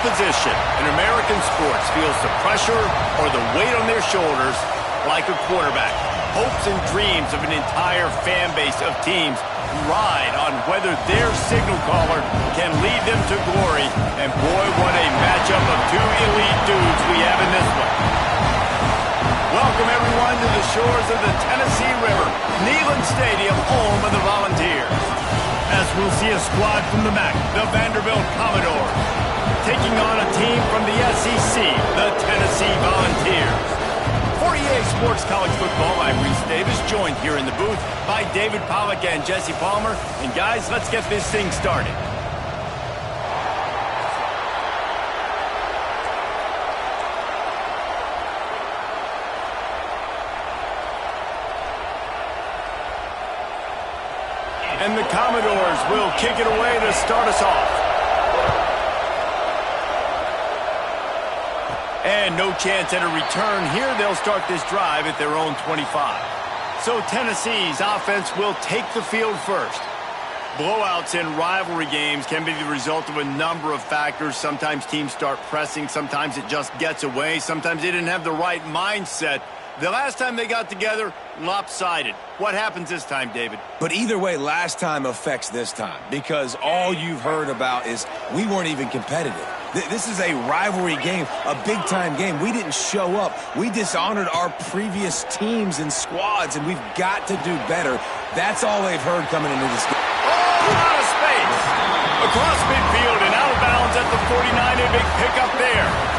position in American sports feels the pressure or the weight on their shoulders like a quarterback. Hopes and dreams of an entire fan base of teams ride on whether their signal caller can lead them to glory. And boy, what a matchup of two elite dudes we have in this one. Welcome everyone to the shores of the Tennessee River, Neyland Stadium, home of the Volunteers. As we'll see a squad from the MAC, the Vanderbilt Commodores, taking on a team from the SEC, the Tennessee Volunteers. For EA Sports College Football, I'm Reese Davis, joined here in the booth by David Pollack and Jesse Palmer. And guys, let's get this thing started. And the Commodores will kick it away to start us off. And no chance at a return here. They'll start this drive at their own 25. So Tennessee's offense will take the field first. Blowouts in rivalry games can be the result of a number of factors. Sometimes teams start pressing. Sometimes it just gets away. Sometimes they didn't have the right mindset. The last time they got together, lopsided. What happens this time, David? But either way, last time affects this time, because all you've heard about is we weren't even competitive. This is a rivalry game, a big-time game. We didn't show up. We dishonored our previous teams and squads, and we've got to do better. That's all they've heard coming into this game. Oh, out of space. Across midfield and out of bounds at the 49. A big pickup there.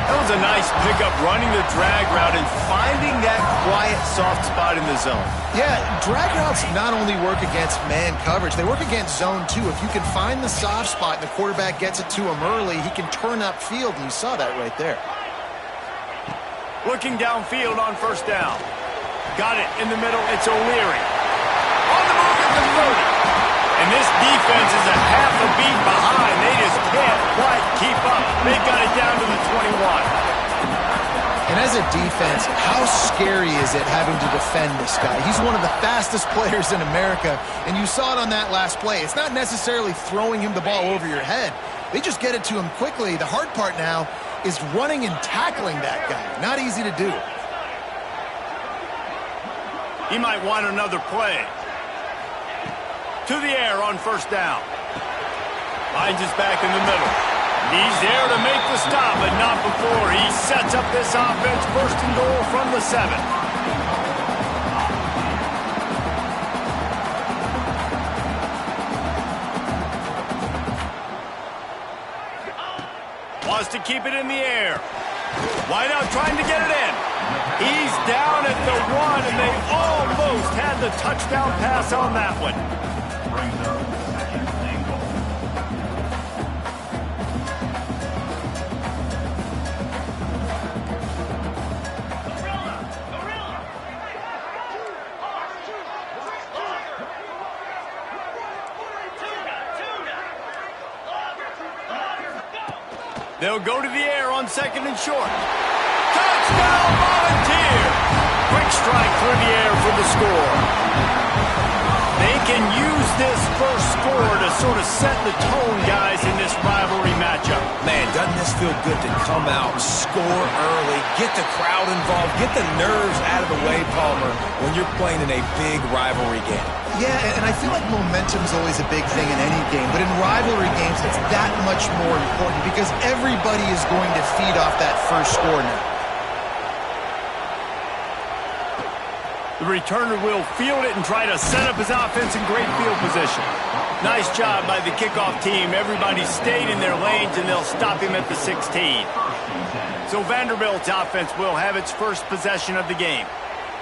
That was a nice pickup, running the drag route and finding that quiet, soft spot in the zone. Yeah, drag routes not only work against man coverage, they work against zone too. If you can find the soft spot and the quarterback gets it to him early, he can turn upfield, and you saw that right there. Looking downfield on first down. Got it in the middle. It's O'Leary. On the move at the 30. And this defense is a half a beat behind. They just can't quite keep up. They got it down to the 21. And as a defense, how scary is it having to defend this guy? He's one of the fastest players in America, and you saw it on that last play. It's not necessarily throwing him the ball over your head. They just get it to him quickly. The hard part now is running and tackling that guy. Not easy to do. He might want another play. To the air on first down. Finds his back in the middle. He's there to make the stop, but not before. He sets up this offense, first and goal from the 7. Wants to keep it in the air. Wideout trying to get it in. He's down at the 1, and they almost had the touchdown pass on that one. They'll go to the air on second and short. Touchdown, Volunteer! Quick strike through the air for the score. They can use this first score to sort of set the tone, guys, in this rivalry matchup. Man, doesn't this feel good to come out, score early, get the crowd involved, get the nerves out of the way, Palmer, when you're playing in a big rivalry game? Yeah, and I feel like momentum's always a big thing in any game, but in rivalry games, it's that much more important because everybody is going to feed off that first score now. The returner will field it and try to set up his offense in great field position. Nice job by the kickoff team. Everybody stayed in their lanes, and they'll stop him at the 16. So Vanderbilt's offense will have its first possession of the game.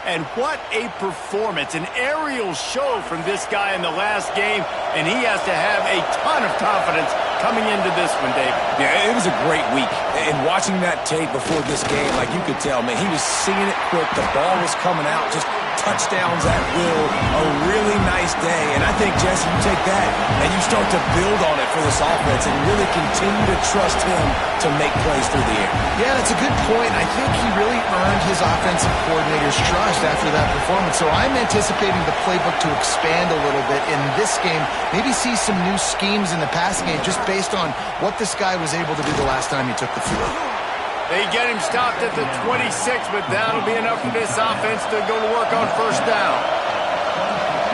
And what a performance, an aerial show from this guy in the last game, and he has to have a ton of confidence coming into this one, Dave. Yeah, it was a great week. And watching that tape before this game, like you could tell, man, he was seeing it quick. The ball was coming out, just touchdowns at will. A really nice day. And I think, Jesse, you take that and you start to build on it for this offense and really continue to trust him to make plays through the air. Yeah, that's a good point. I think he really earned his offensive coordinator's trust after that performance. So I'm anticipating the playbook to expand a little bit in this game. Maybe see some new schemes in the passing game just based on what this guy was able to do the last time he took the field. They get him stopped at the 26, but that'll be enough for this offense to go to work on first down.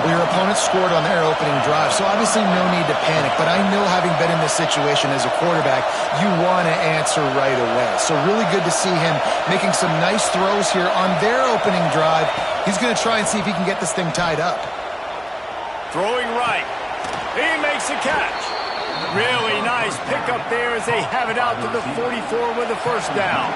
Well, your opponent scored on their opening drive, so obviously no need to panic. But I know, having been in this situation as a quarterback, you want to answer right away. So really good to see him making some nice throws here on their opening drive. He's going to try and see if he can get this thing tied up. Throwing right. He makes a catch. Really nice pickup there as they have it out to the 44 with a first down.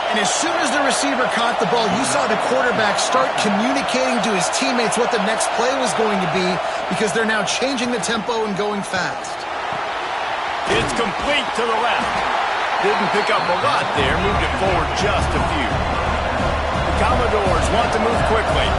And as soon as the receiver caught the ball, you saw the quarterback start communicating to his teammates what the next play was going to be, because they're now changing the tempo and going fast. It's complete to the left. Didn't pick up a lot there, moved it forward just a few. The Commodores want to move quickly.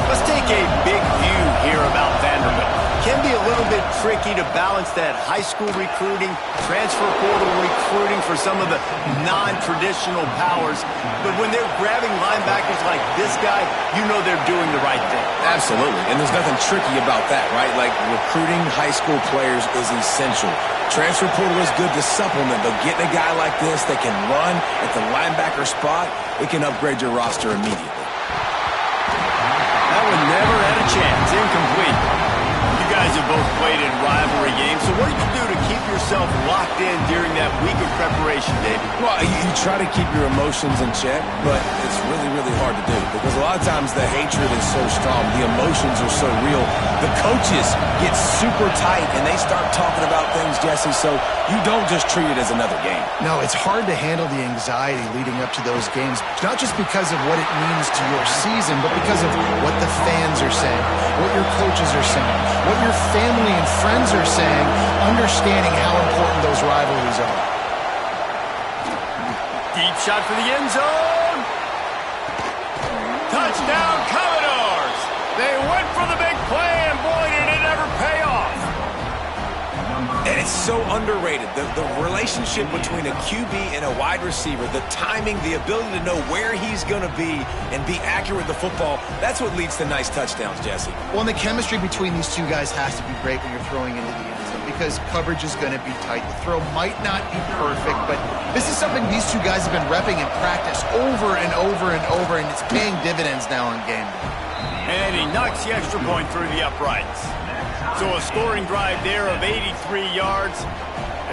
Let's take a big view here about Vanderbilt. Can be a little bit tricky to balance that high school recruiting, transfer portal recruiting for some of the non-traditional powers. But when they're grabbing linebackers like this guy, you know they're doing the right thing. Absolutely, and there's nothing tricky about that, right? Like, recruiting high school players is essential. Transfer portal is good to supplement, but getting a guy like this that can run at the linebacker spot, it can upgrade your roster immediately. That one never had a chance. Incomplete. You guys have both played in rivalry games, so what did you do to keep yourself locked in during that week of preparation, David? Well, you try to keep your emotions in check, but it's really, really hard to do because a lot of times the hatred is so strong, the emotions are so real. The coaches get super tight and they start talking about things, Jesse, so you don't just treat it as another game. No, it's hard to handle the anxiety leading up to those games, not just because of what it means to your season, but because of what the fans are saying, what your coaches are saying, what your family and friends are saying, understanding how important those rivalries are. Deep shot for the end zone. Touchdown, Commodores. They went for the big play, and boy, did it ever pay off. And it's so underrated. The relationship between a QB and a wide receiver, the timing, the ability to know where he's going to be and be accurate with the football, that's what leads to nice touchdowns, Jesse. Well, and the chemistry between these two guys has to be great when you're throwing into the end zone, because coverage is going to be tight. The throw might not be perfect, but this is something these two guys have been repping in practice over and over and over, and it's paying dividends now on game day. And he knocks the extra point through the uprights. So a scoring drive there of 83 yards.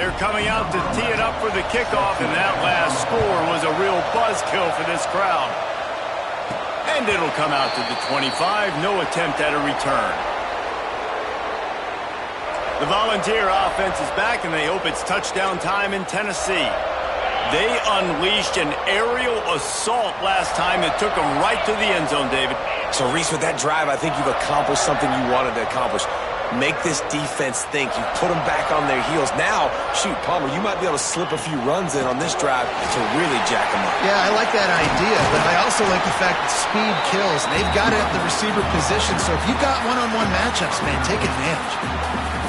They're coming out to tee it up for the kickoff, and that last score was a real buzzkill for this crowd. And it'll come out to the 25, no attempt at a return. The Volunteer offense is back, and they hope it's touchdown time in Tennessee. They unleashed an aerial assault last time that took them right to the end zone, David. So, Reese, with that drive, I think you've accomplished something you wanted to accomplish. Make this defense think. You put them back on their heels. Now, shoot, Palmer, you might be able to slip a few runs in on this drive to really jack them up. Yeah, I like that idea, but I also like the fact that speed kills. They've got it at the receiver position, so if you've got one-on-one matchups, man, take advantage.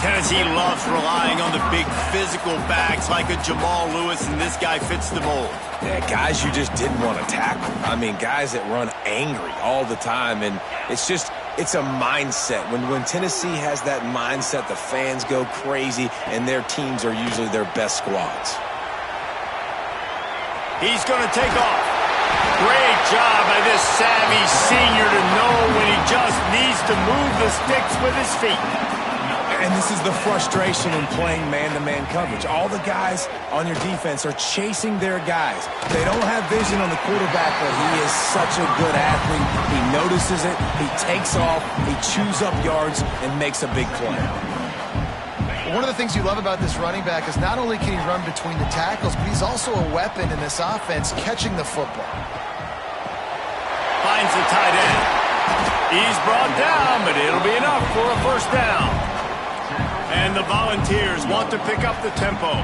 Tennessee loves relying on the big physical backs like a Jamal Lewis, and this guy fits the mold. Yeah, guys you just didn't want to tackle. I mean, guys that run angry all the time, and it's a mindset. When Tennessee has that mindset, the fans go crazy, and their teams are usually their best squads. He's going to take off. Great job by this savvy senior to know when he just needs to move the sticks with his feet. And this is the frustration in playing man-to-man coverage. All the guys on your defense are chasing their guys. They don't have vision on the quarterback, but he is such a good athlete. He notices it, he takes off, he chews up yards, and makes a big play. One of the things you love about this running back is not only can he run between the tackles, but he's also a weapon in this offense, catching the football. Finds the tight end. He's brought down, but it'll be enough for a first down. And the Volunteers want to pick up the tempo.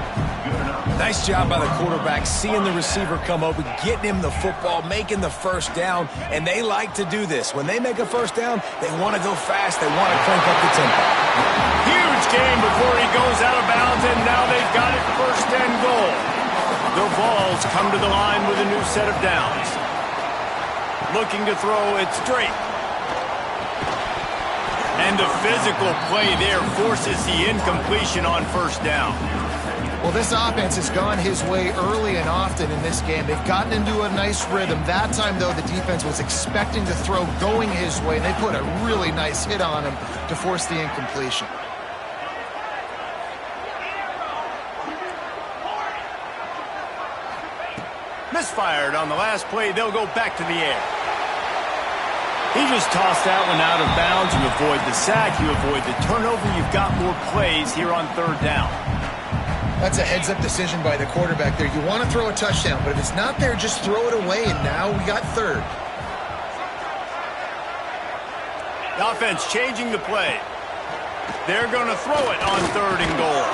Nice job by the quarterback, seeing the receiver come open, getting him the football, making the first down, and they like to do this. When they make a first down, they want to go fast, they want to crank up the tempo. Huge game before he goes out of bounds, and now they've got it first and goal. The Vols come to the line with a new set of downs. Looking to throw it straight. And the physical play there forces the incompletion on first down. Well, this offense has gone his way early and often in this game. They've gotten into a nice rhythm. That time, though, the defense was expecting to throw going his way, and they put a really nice hit on him to force the incompletion. Misfired on the last play. They'll go back to the air. He just tossed that one out of bounds. You avoid the sack. You avoid the turnover. You've got more plays here on third down. That's a heads-up decision by the quarterback there. You want to throw a touchdown, but if it's not there, just throw it away, and now we got third. The offense changing the play. They're going to throw it on third and goal.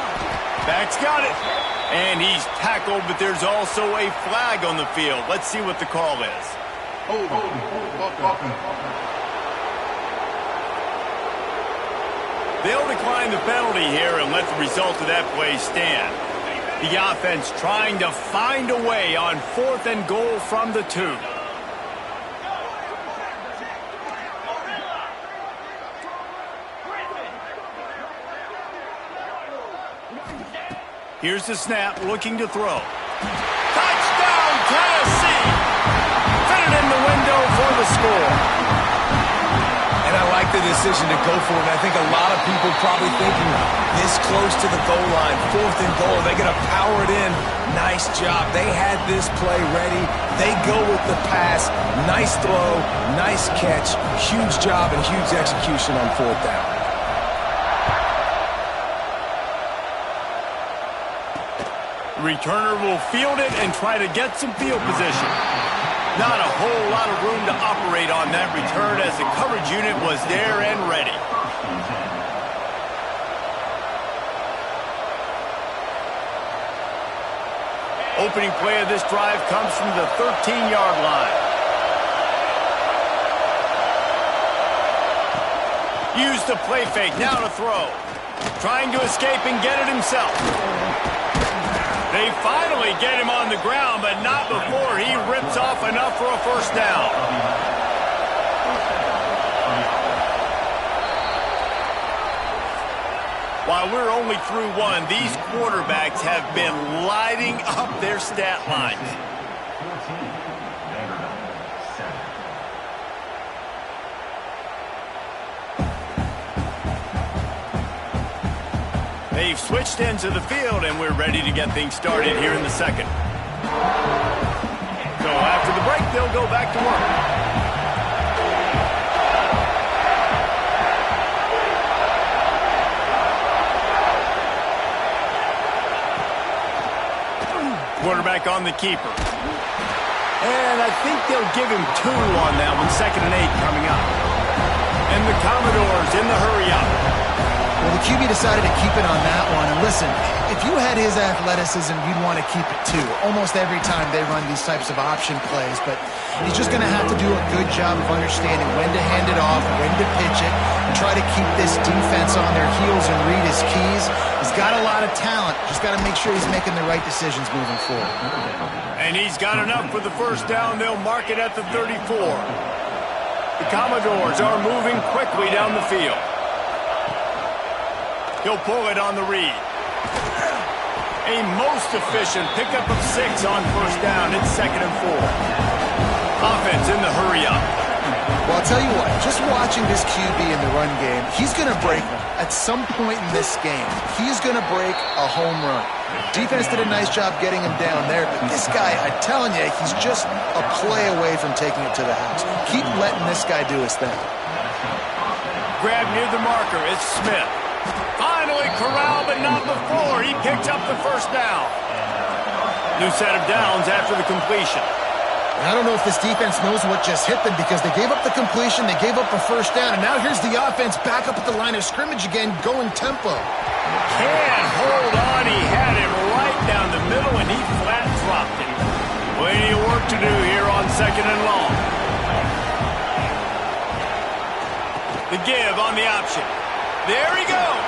Back's got it. And he's tackled, but there's also a flag on the field. Let's see what the call is. They'll decline the penalty here and let the result of that play stand. The offense trying to find a way on 4th and goal from the 2. Here's the snap, looking to throw. Touchdown, Tennessee! Fit it in the window for the score. And I like the decision to go for it. And I think a lot of people probably thinking this close to the goal line, 4th and goal, they're going to power it in. Nice job. They had this play ready. They go with the pass. Nice throw, nice catch. Huge job and huge execution on 4th down. Returner will field it and try to get some field position. Not a whole lot of room to operate on that return as the coverage unit was there and ready. Opening play of this drive comes from the 13-yard line. Use the play fake, now to throw. Trying to escape and get it himself. They finally get him on the ground, but not before he rips off enough for a first down. While we're only through one, these quarterbacks have been lighting up their stat lines. They've switched ends of the field, and we're ready to get things started here in the second. So after the break, they'll go back to work. Quarterback on the keeper. And I think they'll give him 2 on that one, 2nd and 8 coming up. And the Commodores in the hurry-up. Well, the QB decided to keep it on that one. And listen, if you had his athleticism, you'd want to keep it too. Almost every time they run these types of option plays. But he's just going to have to do a good job of understanding when to hand it off, when to pitch it, and try to keep this defense on their heels and read his keys. He's got a lot of talent. Just got to make sure he's making the right decisions moving forward. And he's got enough for the first down. They'll mark it at the 34. The Commodores are moving quickly down the field. He'll pull it on the read. A most efficient pickup of 6 on first down. It's 2nd and 4. Offense in the hurry-up. Well, I'll tell you what, just watching this QB in the run game, he's going to break at some point in this game. He's going to break a home run. Defense did a nice job getting him down there, but this guy, I'm telling you, he's just a play away from taking it to the house. Keep letting this guy do his thing. Grab near the marker. It's Smith. Finally corralled, but not before. He picked up the first down. New set of downs after the completion. I don't know if this defense knows what just hit them because they gave up the completion, they gave up a first down, and now here's the offense back up at the line of scrimmage again, going tempo. Can't hold on. He had it right down the middle, and he flat dropped it. Plenty of work to do here on 2nd and long. The give on the option. There he goes.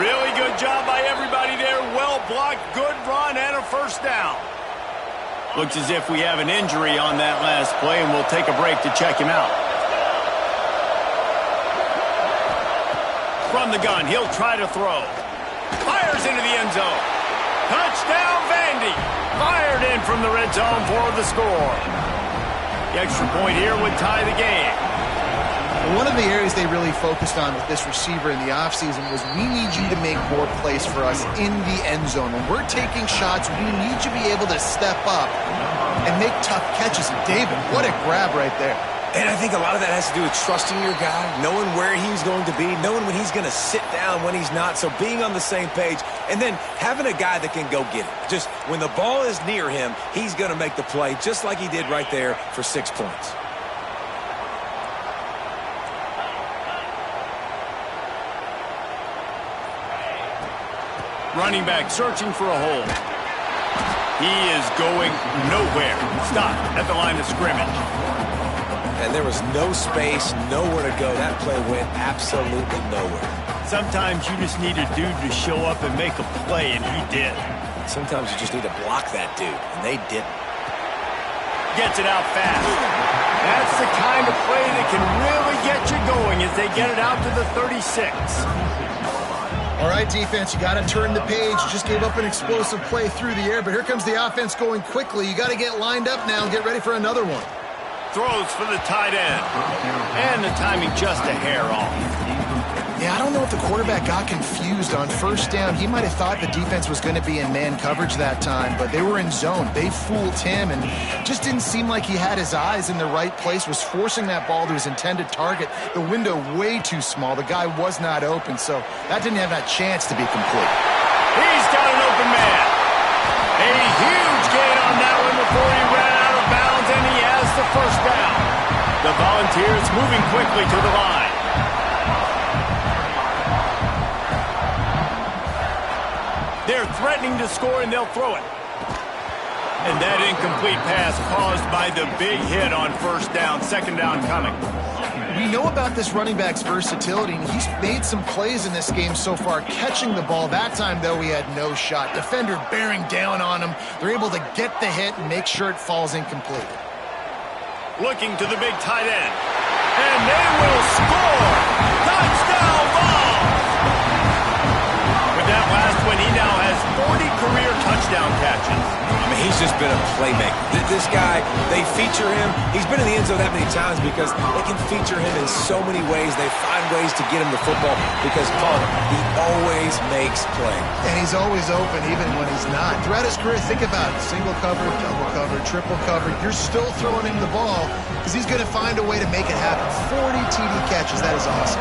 Really good job by everybody there. Well blocked, good run, and a first down. Looks as if we have an injury on that last play, and we'll take a break to check him out. From the gun, he'll try to throw. Fires into the end zone. Touchdown, Vandy. Fired in from the red zone for the score. The extra point here would tie the game. One of the areas they really focused on with this receiver in the offseason was we need you to make more plays for us in the end zone. When we're taking shots, we need you to be able to step up and make tough catches. And David, what a grab right there. And I think a lot of that has to do with trusting your guy, knowing where he's going to be, knowing when he's going to sit down, when he's not, so being on the same page, and then having a guy that can go get it. Just when the ball is near him, he's going to make the play, just like he did right there for 6 points. Running back searching for a hole. He is going nowhere. Stop at the line of scrimmage. And there was no space, nowhere to go. That play went absolutely nowhere. Sometimes you just need a dude to show up and make a play, and he did. Sometimes you just need to block that dude, and they didn't. Gets it out fast. That's the kind of play that can really get you going as they get it out to the 36. All right, defense, you got to turn the page. You just gave up an explosive play through the air, but here comes the offense going quickly. You got to get lined up now and get ready for another one. Throws for the tight end. And the timing just a hair off. Yeah, I don't know if the quarterback got confused on first down. He might have thought the defense was going to be in man coverage that time, but they were in zone. They fooled him and just didn't seem like he had his eyes in the right place, was forcing that ball to his intended target. The window way too small. The guy was not open, so that didn't have that chance to be complete. He's got an open man. A huge gain on that one before he ran out of bounds, and he has the first down. The Volunteers moving quickly to the line. They're threatening to score, and they'll throw it. And that incomplete pass caused by the big hit on first down. Second down coming. We know about this running back's versatility, and he's made some plays in this game so far, catching the ball. That time, though, he had no shot. Defender bearing down on him. They're able to get the hit and make sure it falls incomplete. Looking to the big tight end. And they will score! Touchdown ball! With that last one, he now has 40 career touchdown catches. I mean, he's just been a playmaker. This guy, they feature him. He's been in the end zone that many times because they can feature him in so many ways. They find ways to get him the football because, Paul, he always makes plays. And he's always open even when he's not. Throughout his career, think about it. Single cover, double cover, triple cover. You're still throwing him the ball because he's going to find a way to make it happen. 40 TD catches. That is awesome.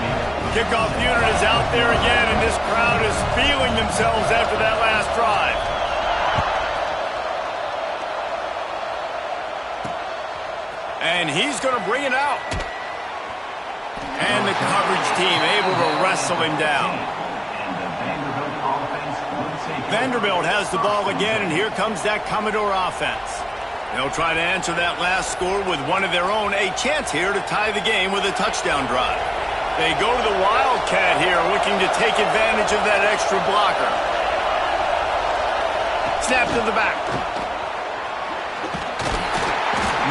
Kickoff unit is out there again, and this crowd is feeling themselves after that last drive. And he's going to bring it out. And the coverage team able to wrestle him down. Vanderbilt has the ball again, and here comes that Commodore offense. They'll try to answer that last score with one of their own. A chance here to tie the game with a touchdown drive. They go to the Wildcat here, looking to take advantage of that extra blocker. Snap to the back.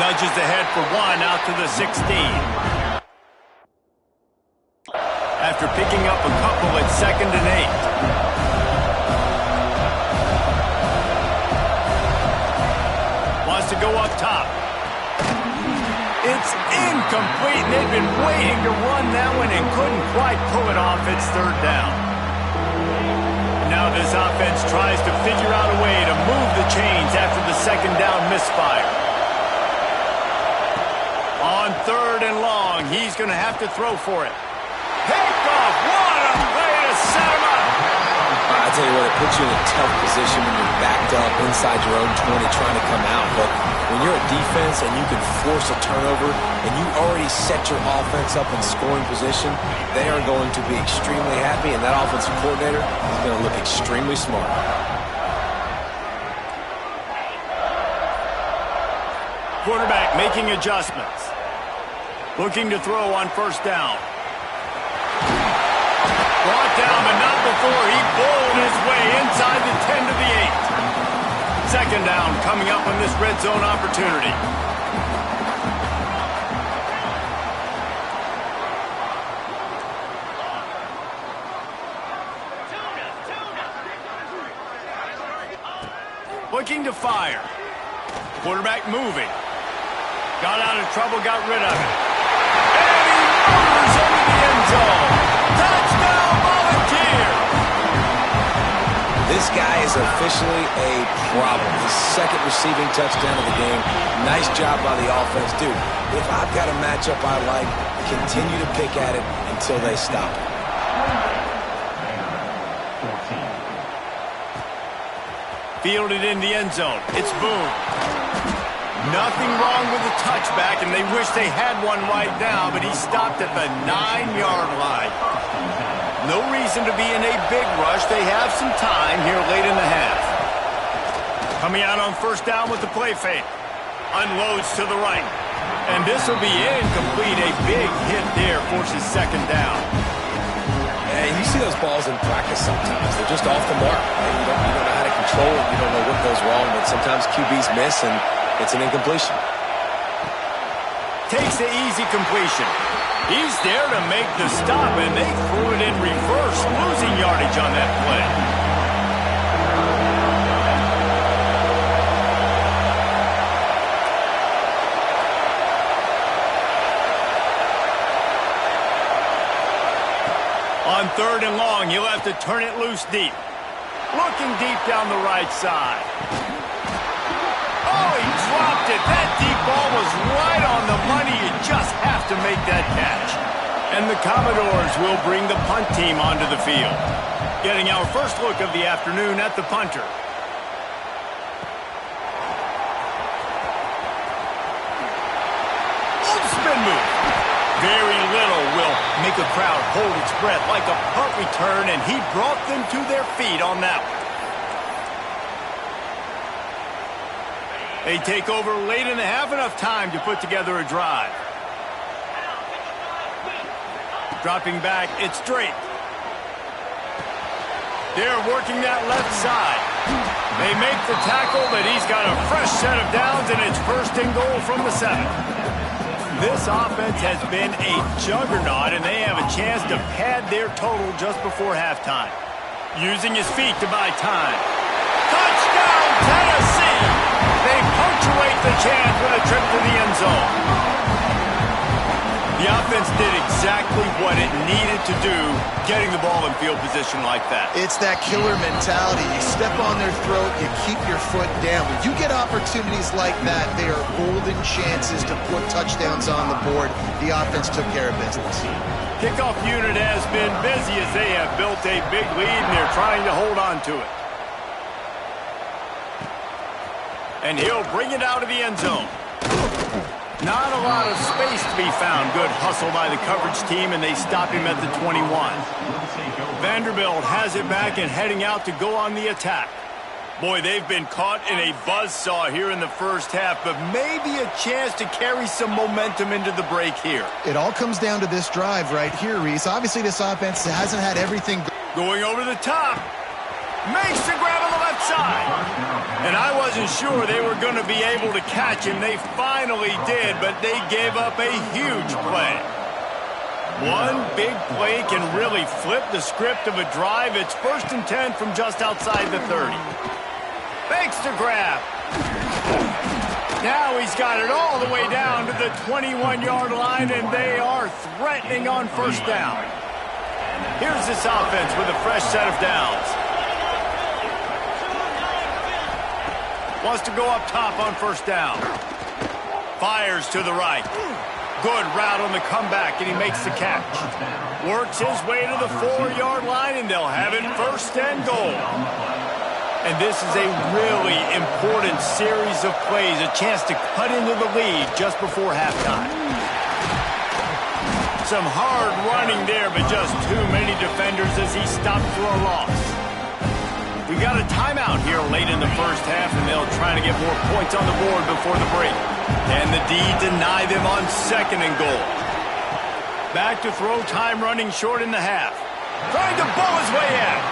Nudges ahead for one, out to the 16. After picking up a couple at 2nd and 8. Wants to go up top. It's incomplete, and they've been waiting to run that one and couldn't quite pull it off. It's 3rd down. Now this offense tries to figure out a way to move the chains after the 2nd down misfire. On 3rd and long, he's going to have to throw for it. Picked off. What a play to set him up. I tell you what, it puts you in a tough position when you're backed up inside your own 20 trying to come out. But when you're a defense and you can force a turnover and you already set your offense up in scoring position, they are going to be extremely happy, and that offensive coordinator is going to look extremely smart. Quarterback making adjustments. Looking to throw on 1st down. Brought down, but not before he bowled his way inside the 10 to the 8. 2nd down coming up on this red zone opportunity. Looking to fire. Quarterback moving. Got out of trouble, got rid of it. And he murders into the end zone. Touchdown, Volunteers! This guy is officially a problem. His second receiving touchdown of the game. Nice job by the offense. Dude, if I've got a matchup I like, continue to pick at it until they stop it. Fielded in the end zone. It's Boone. Nothing wrong with the touchback, and they wish they had one right now, but he stopped at the 9-yard line. No reason to be in a big rush. They have some time here late in the half. Coming out on first down with the play fake. Unloads to the right. And this will be incomplete. A big hit there forces second down. And you see those balls in practice sometimes. They're just off the mark. And you don't know how to control it. You don't know what goes wrong, but sometimes QBs miss, and it's an incompletion. Takes the easy completion. He's there to make the stop, and they threw it in reverse, losing yardage on that play. On third and long, he'll have to turn it loose deep. Looking deep down the right side. Oh, he dropped it. That deep ball was right on the money. You just have to make that catch. And the Commodores will bring the punt team onto the field. Getting our first look of the afternoon at the punter. Spin move. Very little will make a crowd hold its breath like a punt return, and he brought them to their feet on that one. They take over late in the half, enough time to put together a drive. Dropping back, it's Drake. They're working that left side. They make the tackle, but he's got a fresh set of downs, and it's first and goal from the 7. This offense has been a juggernaut, and they have a chance to pad their total just before halftime. Using his feet to buy time. Touchdown, Tennessee! They punctuate the chance with a trip to the end zone. The offense did exactly what it needed to do, getting the ball in field position like that. It's that killer mentality. You step on their throat, you keep your foot down. When you get opportunities like that, they are golden chances to put touchdowns on the board. The offense took care of business. Kickoff unit has been busy as they have built a big lead, and they're trying to hold on to it. And he'll bring it out of the end zone. Not a lot of space to be found. Good hustle by the coverage team, and they stop him at the 21. Vanderbilt has it back and heading out to go on the attack. Boy, they've been caught in a buzzsaw here in the first half, but maybe a chance to carry some momentum into the break here. It all comes down to this drive right here, Reese. Obviously, this offense hasn't had everything. Going over the top. Makes the grab on the left side. And I wasn't sure they were going to be able to catch him. They finally did, but they gave up a huge play. One big play can really flip the script of a drive. It's 1st and 10 from just outside the 30. Makes the grab. Now he's got it all the way down to the 21-yard line, and they are threatening on first down. Here's this offense with a fresh set of downs. Wants to go up top on first down. Fires to the right. Good route on the comeback, and he makes the catch. Works his way to the 4-yard line, and they'll have it 1st and goal. And this is a really important series of plays, a chance to cut into the lead just before halftime. Some hard running there, but just too many defenders as he stopped for a loss. We got a timeout here late in the first half, and they'll try to get more points on the board before the break. And the D deny them on 2nd and goal. Back to throw, time running short in the half. Trying to bowl his way out.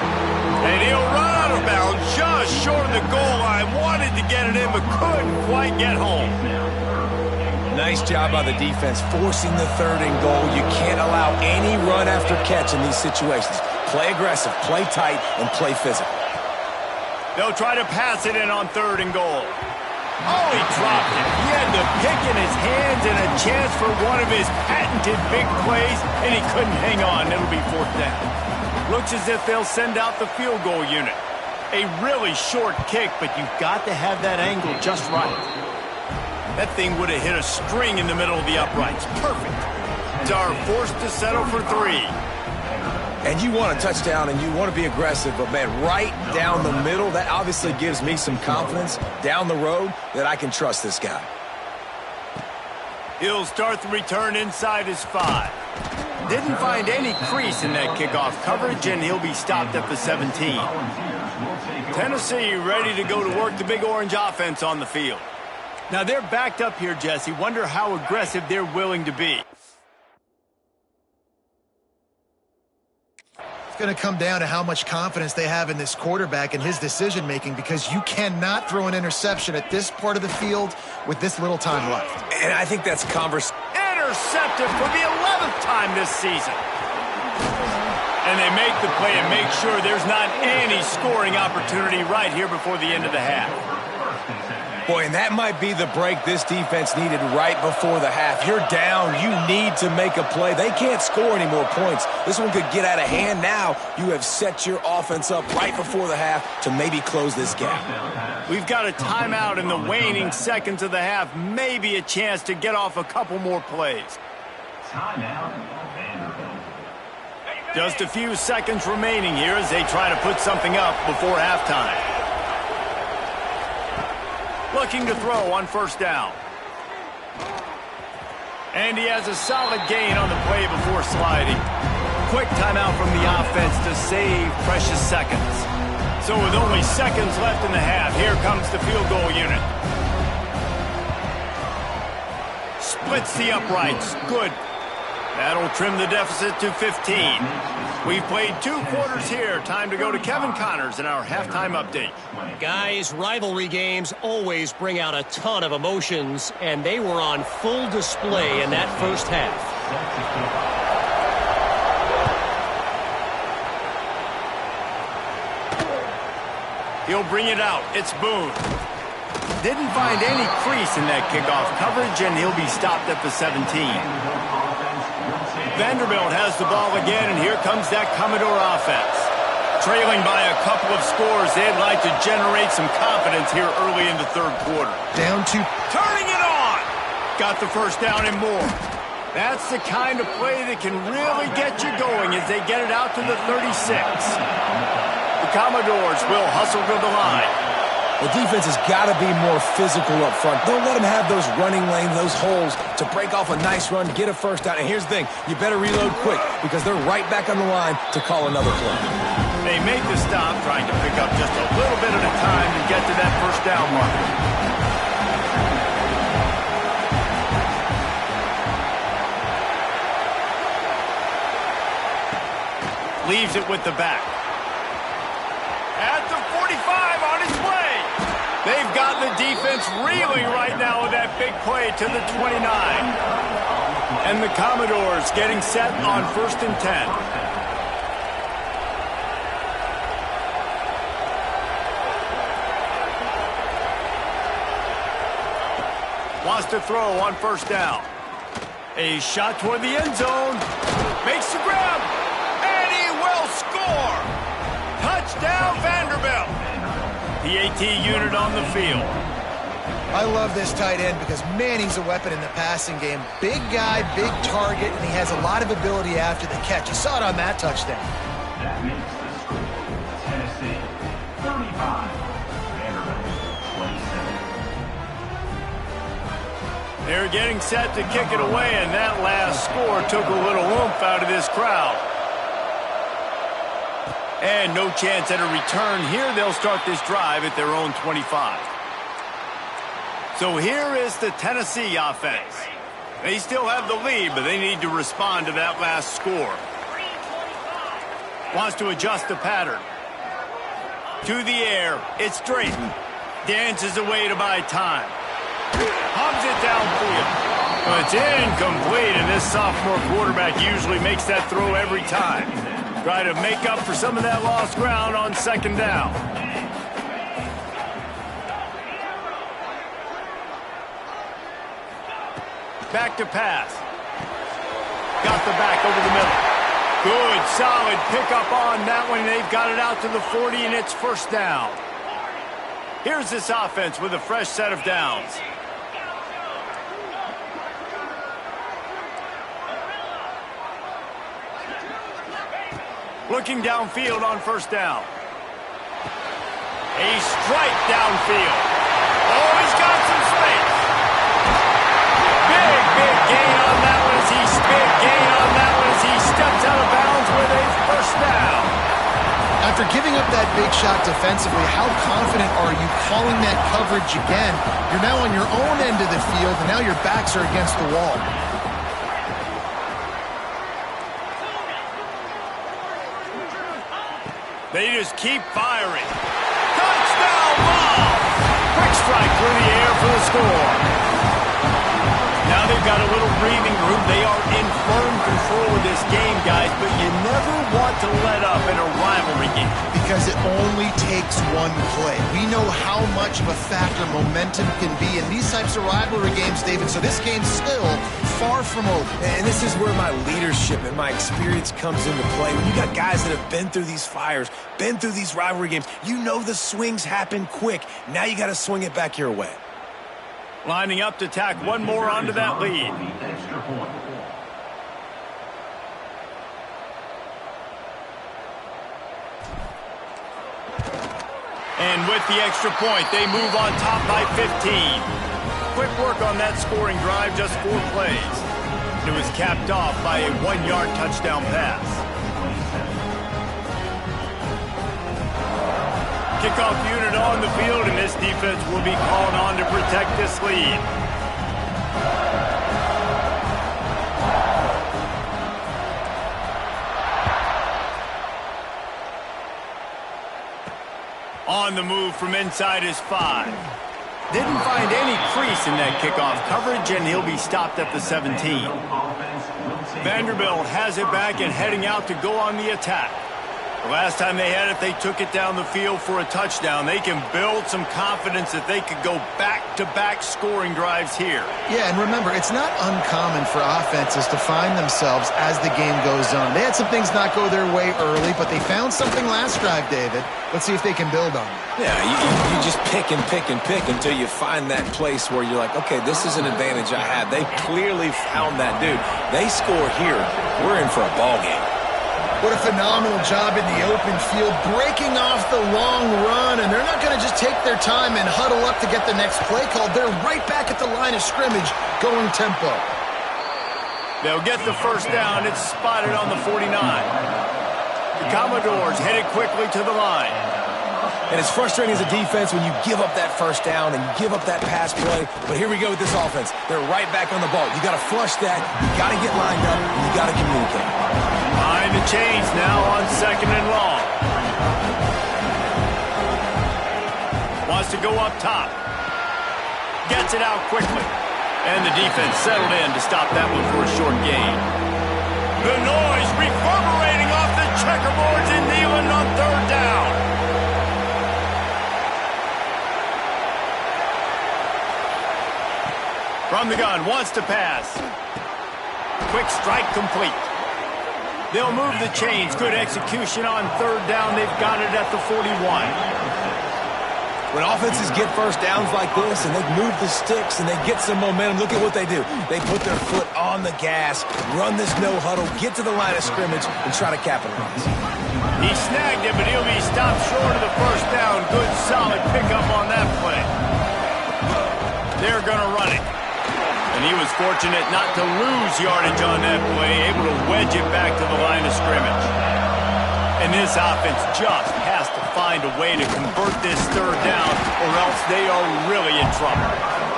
And he'll run out of bounds just short of the goal line. Wanted to get it in, but couldn't quite get home. Nice job by the defense forcing the 3rd and goal. You can't allow any run after catch in these situations. Play aggressive, play tight, and play physical. They'll try to pass it in on 3rd and goal. Oh, he dropped it. He had the pick in his hands and a chance for one of his patented big plays, and he couldn't hang on. It'll be 4th down. Looks as if they'll send out the field goal unit. A really short kick, but you've got to have that angle just right. That thing would have hit a string in the middle of the uprights. Perfect. Dar forced to settle for 3. And you want a touchdown and you want to be aggressive, but man, right down the middle, that obviously gives me some confidence down the road that I can trust this guy. He'll start the return inside his 5. Didn't find any crease in that kickoff coverage, and he'll be stopped at the 17. Tennessee ready to go to work the Big Orange offense on the field. Now they're backed up here, Jesse. Wonder how aggressive they're willing to be. It's going to come down to how much confidence they have in this quarterback and his decision-making, because you cannot throw an interception at this part of the field with this little time left. And I think that's intercepted for the 11th time this season. And they make the play and make sure there's not any scoring opportunity right here before the end of the half. Boy, and that might be the break this defense needed right before the half. You're down. You need to make a play. They can't score any more points. This one could get out of hand now. You have set your offense up right before the half to maybe close this gap. We've got a timeout in the waning seconds of the half. Maybe a chance to get off a couple more plays. Just a few seconds remaining here as they try to put something up before halftime. Looking to throw on 1st down. And he has a solid gain on the play before sliding. Quick timeout from the offense to save precious seconds. So with only seconds left in the half, here comes the field goal unit. Splits the uprights. Good. That'll trim the deficit to 15. We've played 2 quarters here. Time to go to Kevin Connors in our halftime update. Guys, rivalry games always bring out a ton of emotions, and they were on full display in that first half. He'll bring it out. It's Boone. Didn't find any crease in that kickoff coverage, and he'll be stopped at the 17. Vanderbilt has the ball again, and here comes that Commodore offense. Trailing by a couple of scores, they'd like to generate some confidence here early in the 3rd quarter. Down to... Turning it on! Got the 1st down and more. That's the kind of play that can really get you going as they get it out to the 36. The Commodores will hustle to the line. The defense has got to be more physical up front. Don't let them have those running lanes, those holes to break off a nice run, get a 1st down. And here's the thing, you better reload quick because they're right back on the line to call another play. They make the stop, trying to pick up just a little bit at a time to get to that 1st down marker. Leaves it with the back. At the 45 on his way. They've got the defense reeling right now with that big play to the 29. And the Commodores getting set on 1st and 10. Wants to throw on 1st down. A shot toward the end zone. Makes the grab. And he will score. Touchdown, Vanderbilt. The AT unit on the field. I love this tight end because, man, he's a weapon in the passing game. Big guy, big target, and he has a lot of ability after the catch. You saw it on that touchdown. That makes the score Tennessee 35, Vanderbilt 27. They're getting set to kick it away, and that last score took a little oomph out of this crowd. And no chance at a return here. They'll start this drive at their own 25. So here is the Tennessee offense. They still have the lead, but they need to respond to that last score. Wants to adjust the pattern. To the air. It's Drayton. Dances away to buy time. Hubs it downfield. But it's incomplete, and this sophomore quarterback usually makes that throw every time. Try to make up for some of that lost ground on 2nd down. Back to pass. Got the back over the middle. Good, solid pickup on that one. They've got it out to the 40, and it's first down. Here's this offense with a fresh set of downs. Looking downfield on first down. A strike downfield. Oh, he's got some space. Big gain on that one as he steps out of bounds with a first down. After giving up that big shot defensively, how confident are you calling that coverage again? You're now on your own end of the field, and now your backs are against the wall. They just keep firing. Touchdown ball! Quick strike through the air for the score. Now they've got a little breathing room. They are in firm control of this game, guys, but you never want to let up in a rivalry game. Because it only takes one play. We know how much of a factor momentum can be in these types of rivalry games, David, so this game's still far from over. And this is where my leadership and my experience comes into play. When you got guys that have been through these fires, been through these rivalry games, you know the swings happen quick. Now you got to swing it back your way. Lining up to tack one more onto that lead. Extra point. And with the extra point, they move on top by 15. Quick work on that scoring drive, just 4 plays. It was capped off by a 1-yard touchdown pass. Kickoff unit on the field, and this defense will be called on to protect this lead. On the move from inside his 5. Didn't find any crease in that kickoff coverage, and he'll be stopped at the 17. Vanderbilt has it back and heading out to go on the attack. The last time they had it, they took it down the field for a touchdown. They can build some confidence that they could go back-to-back scoring drives here. Yeah, and remember, it's not uncommon for offenses to find themselves as the game goes on. They had some things not go their way early, but they found something last drive, David. Let's see if they can build on it. Yeah, you just pick until you find that place where you're like, okay, this is an advantage I have. They clearly found that dude. They score here. We're in for a ball game. What a phenomenal job in the open field, breaking off the long run, and they're not going to just take their time and huddle up to get the next play called. They're right back at the line of scrimmage, going tempo. They'll get the first down. It's spotted on the 49. The Commodores headed quickly to the line. And it's frustrating as a defense when you give up that first down and you give up that pass play. But here we go with this offense. They're right back on the ball. You got to flush that. You got to get lined up. And you got to communicate. Behind the chains now on 2nd and long. Wants to go up top. Gets it out quickly. And the defense settled in to stop that one for a short gain. The noise reverberating off the checkerboards in Neyland on 3rd down. From the gun, wants to pass. Quick strike complete. They'll move the chains. Good execution on 3rd down. They've got it at the 41. When offenses get first downs like this and they move the sticks and they get some momentum, look at what they do. They put their foot on the gas, run this no huddle, get to the line of scrimmage, and try to capitalize. He snagged it, but he'll be stopped short of the first down. Good, solid pickup on that play. They're going to run it. And he was fortunate not to lose yardage on that play, able to wedge it back to the line of scrimmage. And this offense just has to find a way to convert this 3rd down, or else they are really in trouble.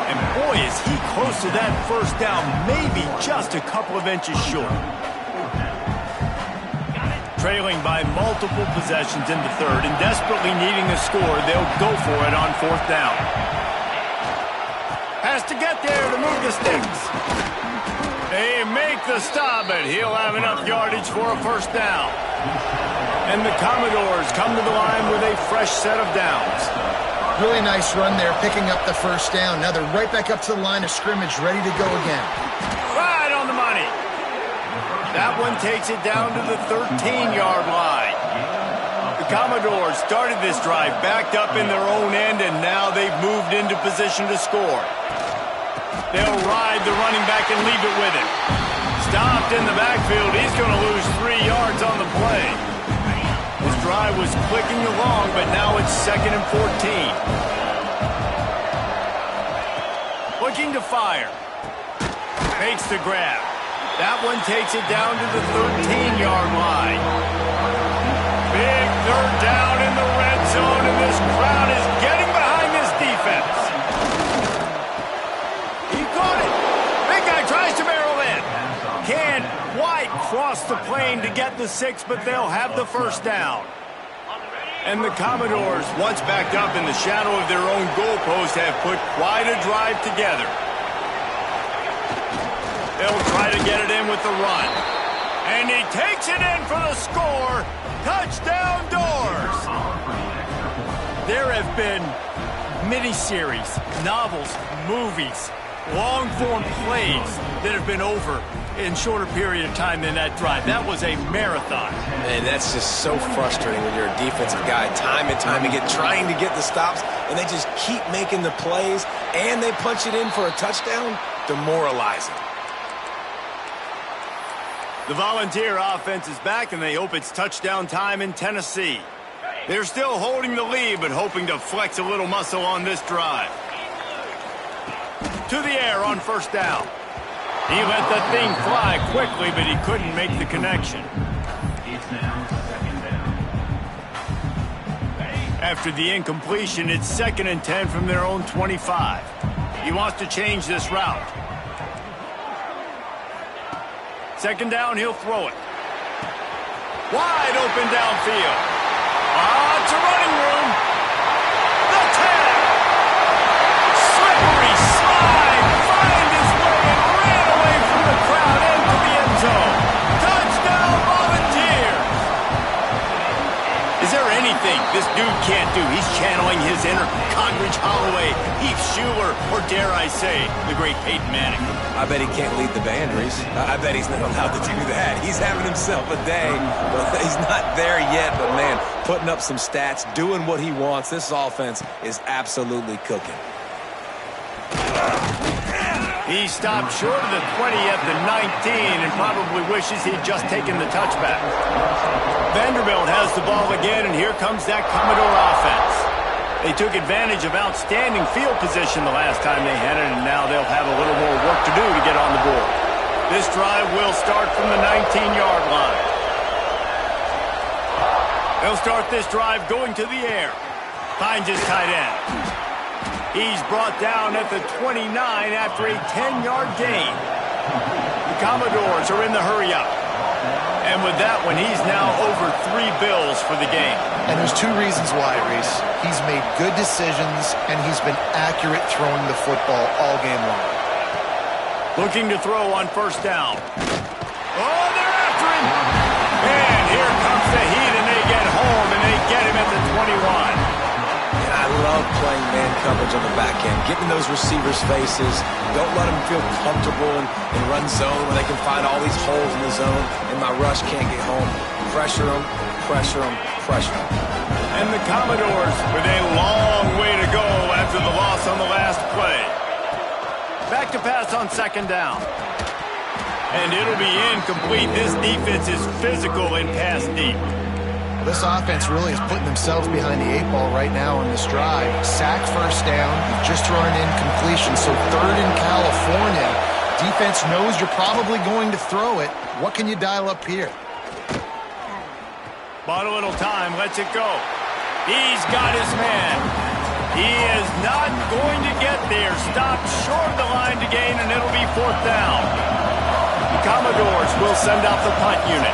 And boy, is he close to that first down, maybe just a couple of inches short. Trailing by multiple possessions in the 3rd and desperately needing a score, they'll go for it on 4th down. Has to get there to move the sticks. They make the stop, but he'll have enough yardage for a first down. And the Commodores come to the line with a fresh set of downs. Really nice run there, picking up the first down. Now they're right back up to the line of scrimmage, ready to go again. Right on the money. That one takes it down to the 13-yard line. The Commodores started this drive backed up in their own end, and now they've moved into position to score. They'll ride the running back and leave it with him. Stopped in the backfield. He's going to lose 3 yards on the play. This drive was clicking along, but now it's 2nd and 14. Looking to fire. Makes the grab. That one takes it down to the 13-yard line. Big 3rd down in the red zone, and this crowd is getting behind this defense. He caught it. Big guy tries to barrel in. Can't quite cross the plane to get the 6, but they'll have the first down. And the Commodores, once backed up in the shadow of their own goalpost, have put quite a drive together. They'll try to get it in with the run. And he takes it in for the score. Touchdown Doors! There have been miniseries, novels, movies, long-form plays that have been over in shorter period of time than that drive. That was a marathon. Man, that's just so frustrating when you're a defensive guy, time and time again, trying to get the stops, and they just keep making the plays, and they punch it in for a touchdown. Demoralizing. The Volunteer offense is back, and they hope it's touchdown time in Tennessee. They're still holding the lead, but hoping to flex a little muscle on this drive. To the air on first down. He let that thing fly quickly, but he couldn't make the connection. It's now 2nd down. After the incompletion, it's 2nd and 10 from their own 25. He wants to change this route. 2nd down, he'll throw it. Wide open downfield. It's a running room. The 10. Slippery slide. Find his way and ran away from the crowd into the end zone. Touchdown Volunteers. Is there anything this dude can't do? He's channeling his inner Conridge Holloway, Heath Schuler, or dare I say, the great Peyton Manning. I bet he can't lead the band, Reese. I bet he's not allowed to do that. He's having himself a day. But he's not there yet, but man, putting up some stats, doing what he wants. This offense is absolutely cooking. He stopped short of the 20 at the 19 and probably wishes he'd just taken the touchback. Vanderbilt has the ball again, and here comes that Commodore offense. They took advantage of outstanding field position the last time they had it, and now they'll have a little more work to do to get on the board. This drive will start from the 19-yard line. They'll start this drive going to the air. Finds his tight end. He's brought down at the 29 after a 10-yard gain. The Commodores are in the hurry-up. And with that one, he's now over 3 bills for the game. And there's 2 reasons why, Reese. He's made good decisions, and he's been accurate throwing the football all game long. Looking to throw on first down. Oh, they're after him! And here comes the heat, and they get home, and they get him at the 21. I love playing man coverage on the back end, getting those receivers' faces. Don't let them feel comfortable in run zone where they can find all these holes in the zone, and my rush can't get home. Pressure them, pressure them, pressure them. And the Commodores with a long way to go after the loss on the last play. Back to pass on 2nd down. And it'll be incomplete. This defense is physical and pass deep. This offense really is putting themselves behind the 8 ball right now on this drive. Sack first down. You've just thrown an incompletion, so 3rd in California. Defense knows you're probably going to throw it. What can you dial up here? Bought a little time, lets it go. He's got his man. He is not going to get there. Stopped short of the line to gain, and it'll be 4th down. The Commodores will send out the punt unit.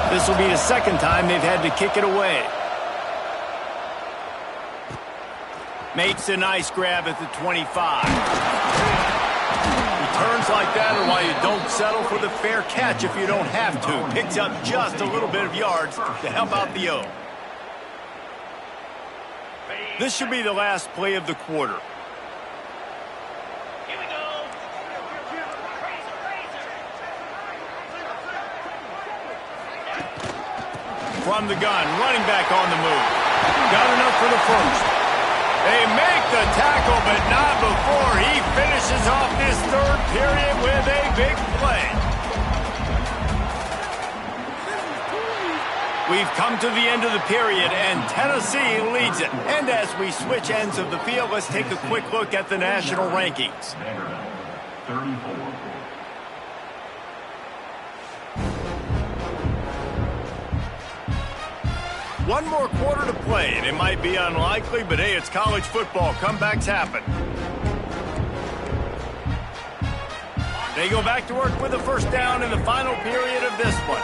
This will be the 2nd time they've had to kick it away. Makes a nice grab at the 25. Returns like that are why you don't settle for the fair catch if you don't have to. Picks up just a little bit of yards to help out the O. This should be the last play of the quarter. Here we go. From the gun, running back on the move. Got enough for the first. They make the tackle, but not before he finishes off this third period with a big play. We've come to the end of the period, and Tennessee leads it. And as we switch ends of the field, let's take a quick look at the national rankings. 34. One more quarter to play, and it might be unlikely, but hey, it's college football. Comebacks happen. They go back to work with a first down in the final period of this one.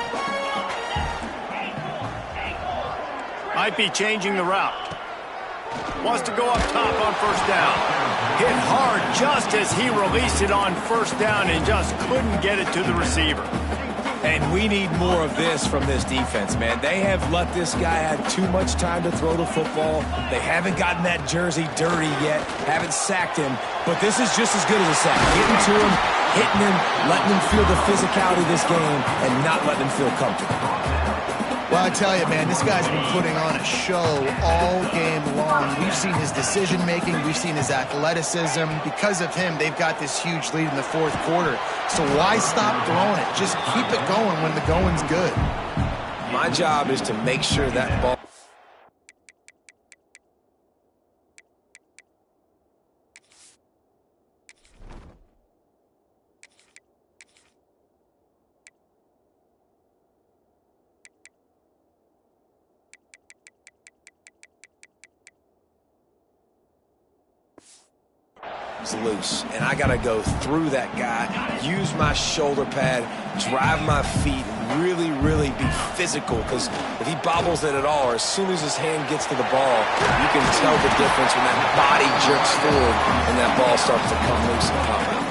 Might be changing the route. Wants to go up top on first down. Hit hard just as he released it on first down and just couldn't get it to the receiver. And we need more of this from this defense, man. They have let this guy have too much time to throw the football. They haven't gotten that jersey dirty yet, haven't sacked him, but this is just as good as a sack. Getting to him, hitting him, letting him feel the physicality of this game, and not letting him feel comfortable. Well, I tell you, man, this guy's been putting on a show all game long. We've seen his decision-making. We've seen his athleticism. Because of him, they've got this huge lead in the fourth quarter. So why stop throwing it? Just keep it going when the going's good. My job is to make sure that ball... is loose, and I got to go through that guy, use my shoulder pad, drive my feet, really be physical, because if he bobbles it at all, or as soon as his hand gets to the ball, you can tell the difference when that body jerks forward and that ball starts to come loose and pop out.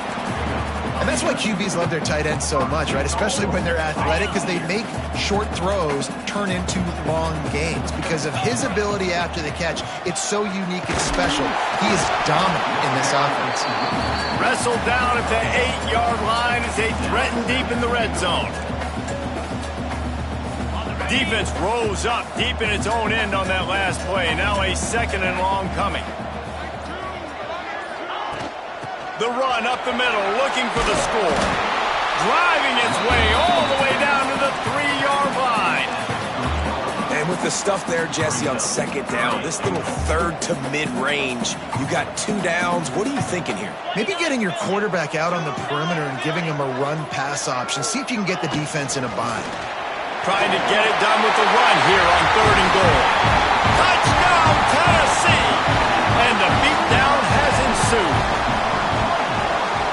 And that's why QBs love their tight ends so much, right? Especially when they're athletic, because they make short throws turn into long gains. Because of his ability after the catch, it's so unique and special. He is dominant in this offense. Wrestled down at the 8-yard line as they threaten deep in the red zone. Defense rose up deep in its own end on that last play. Now a second and long coming. The run up the middle, looking for the score. Driving its way all the way down to the 3-yard line. And with the stuff there, Jesse, on second down, this little third to mid-range, you got 2 downs. What are you thinking here? Maybe getting your quarterback out on the perimeter and giving him a run-pass option. See if you can get the defense in a bind. Trying to get it done with the run here on 3rd and goal. Touchdown, Tennessee! And the beatdown has ensued.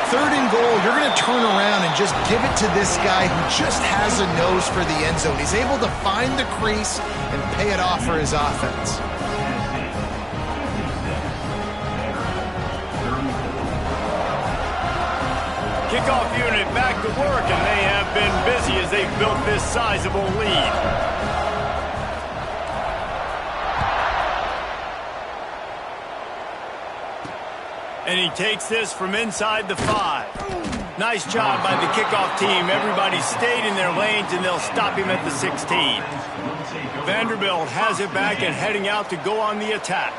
3rd and goal, you're going to turn around and just give it to this guy who just has a nose for the end zone. He's able to find the crease and pay it off for his offense. Kickoff unit back to work, and they have been busy as they've built this sizable lead. And he takes this from inside the 5. Nice job by the kickoff team. Everybody stayed in their lanes, and they'll stop him at the 16. Vanderbilt has it back and heading out to go on the attack.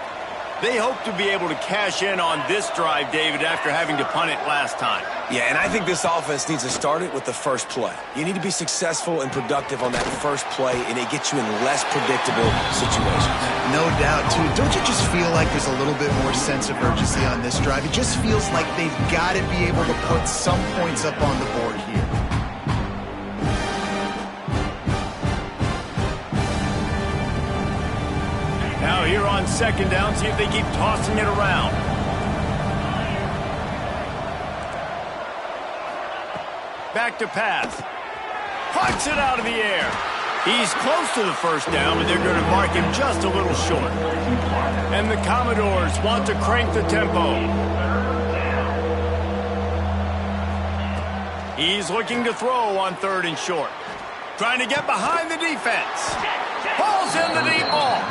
They hope to be able to cash in on this drive, David, after having to punt it last time. Yeah, and I think this offense needs to start it with the first play. You need to be successful and productive on that first play, and it gets you in less predictable situations. No doubt, too. Don't you just feel like there's a little bit more sense of urgency on this drive? It just feels like they've got to be able to put some points up on the board here. Now here on second down, see if they keep tossing it around. Back to pass. Puts it out of the air. He's close to the first down, but they're going to mark him just a little short. And the Commodores want to crank the tempo. He's looking to throw on 3rd and short. Trying to get behind the defense. Pulls in the deep ball.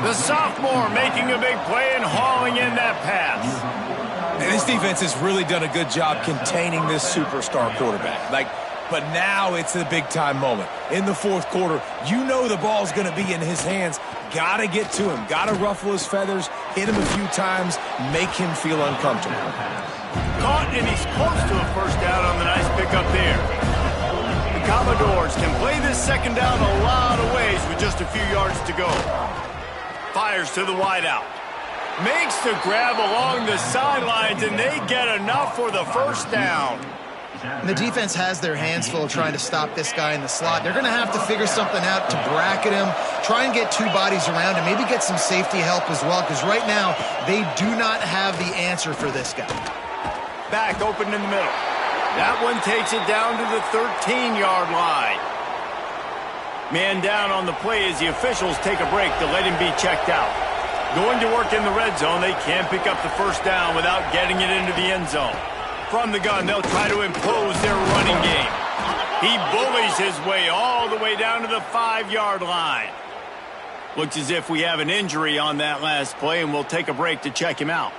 The sophomore making a big play and hauling in that pass. And this defense has really done a good job containing this superstar quarterback. But now it's the big-time moment. In the fourth quarter, you know the ball's going to be in his hands. Got to get to him. Got to ruffle his feathers, hit him a few times, make him feel uncomfortable. Caught, and he's close to a first down on the nice pickup there. The Commodores can play this second down a lot of ways with just a few yards to go. Fires to the wideout. Makes the grab along the sidelines, and they get enough for the first down. And the defense has their hands full trying to stop this guy in the slot. They're going to have to figure something out to bracket him, try and get two bodies around him, maybe get some safety help as well, because right now they do not have the answer for this guy. Back open in the middle. That one takes it down to the 13-yard line. Man down on the play as the officials take a break to let him be checked out. Going to work in the red zone, they can't pick up the first down without getting it into the end zone. From the gun, they'll try to impose their running game. He bullies his way all the way down to the 5-yard line. Looks as if we have an injury on that last play, and we'll take a break to check him out.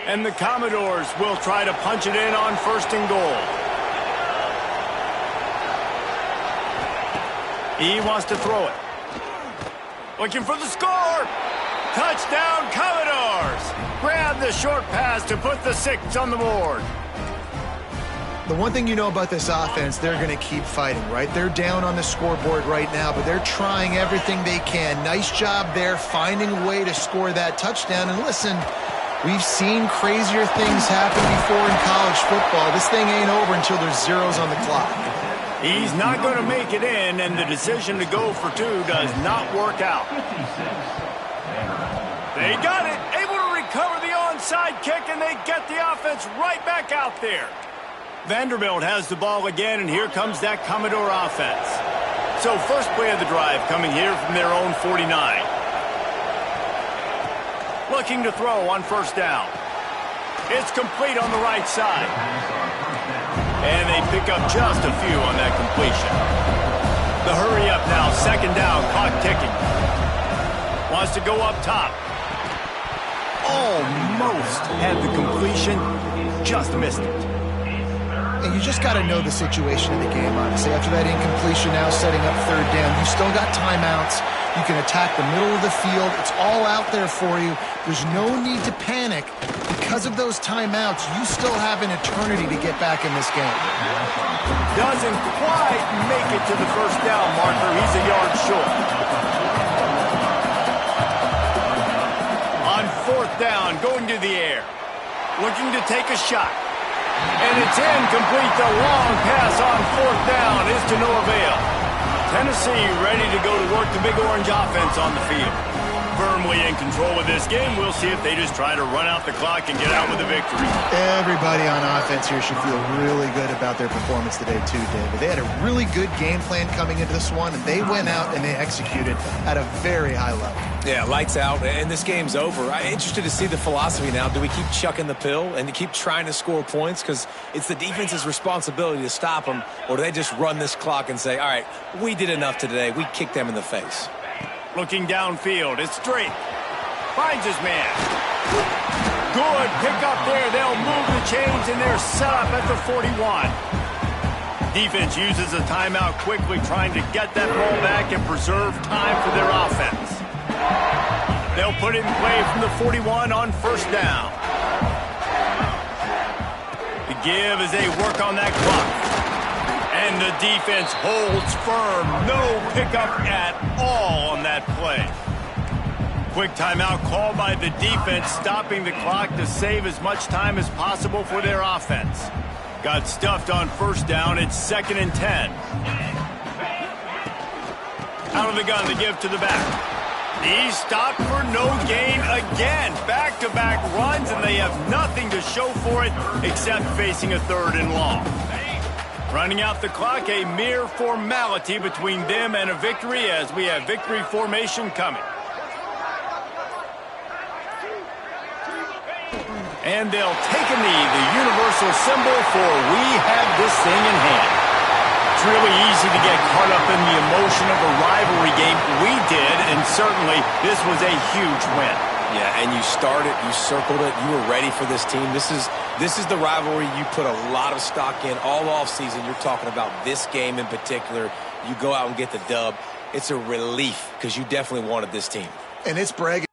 And the Commodores will try to punch it in on first and goal. He wants to throw it. Looking for the score. Touchdown, Commodores. Grab the short pass to put the 6 on the board. The one thing you know about this offense, they're going to keep fighting, right? They're down on the scoreboard right now, but they're trying everything they can. Nice job there, finding a way to score that touchdown. And listen, we've seen crazier things happen before in college football. This thing ain't over until there's zeros on the clock. He's not going to make it in, and the decision to go for 2 does not work out. They got it, able to recover the onside kick, and they get the offense right back out there. Vanderbilt has the ball again, and here comes that Commodore offense. So first play of the drive coming here from their own 49. Looking to throw on first down. It's complete on the right side. And they pick up just a few on that completion. The hurry up now, second down, clock ticking. Wants to go up top. Almost had the completion, just missed it. And you just got to know the situation of the game, honestly. After that incompletion, now setting up third down, you still got timeouts. You can attack the middle of the field. It's all out there for you. There's no need to panic. Because of those timeouts, you still have an eternity to get back in this game. Doesn't quite make it to the first down marker. He's a yard short. On fourth down, going to the air. Looking to take a shot. And it's incomplete. The long pass on fourth down is to no avail. Tennessee ready to go to work the Big Orange offense on the field. Firmly in control of this game. We'll see if they just try to run out the clock and get out with a victory. Everybody on offense here should feel really good about their performance today too, David. They had a really good game plan coming into this one, and they went out and they executed at a very high level. Yeah, lights out, and this game's over. I'm interested to see the philosophy now. Do we keep chucking the pill and to keep trying to score points because it's the defense's responsibility to stop them, or do they just run this clock and say, all right, we did enough today. We kicked them in the face. Looking downfield, it's straight. Finds his man. Good pickup there. They'll move the chains, and they're set up at the 41. Defense uses a timeout quickly, trying to get that ball back and preserve time for their offense. They'll put it in play from the 41 on first down. The give as they work on that clock. And the defense holds firm. No pickup at all on that play. Quick timeout called by the defense, stopping the clock to save as much time as possible for their offense. Got stuffed on first down. It's 2nd and 10. Out of the gun, the give to the back. He's stopped for no gain again. Back-to-back runs, and they have nothing to show for it except facing a 3rd and long. Running out the clock, a mere formality between them and a victory as we have victory formation coming. And they'll take a knee, the universal symbol for we have this thing in hand. It's really easy to get caught up in the emotion of a rivalry game. We did, and certainly this was a huge win. Yeah, and you started, you circled it, you were ready for this team. This is the rivalry you put a lot of stock in all offseason. You're talking about this game in particular. You go out and get the dub. It's a relief because you definitely wanted this team. And it's bragging.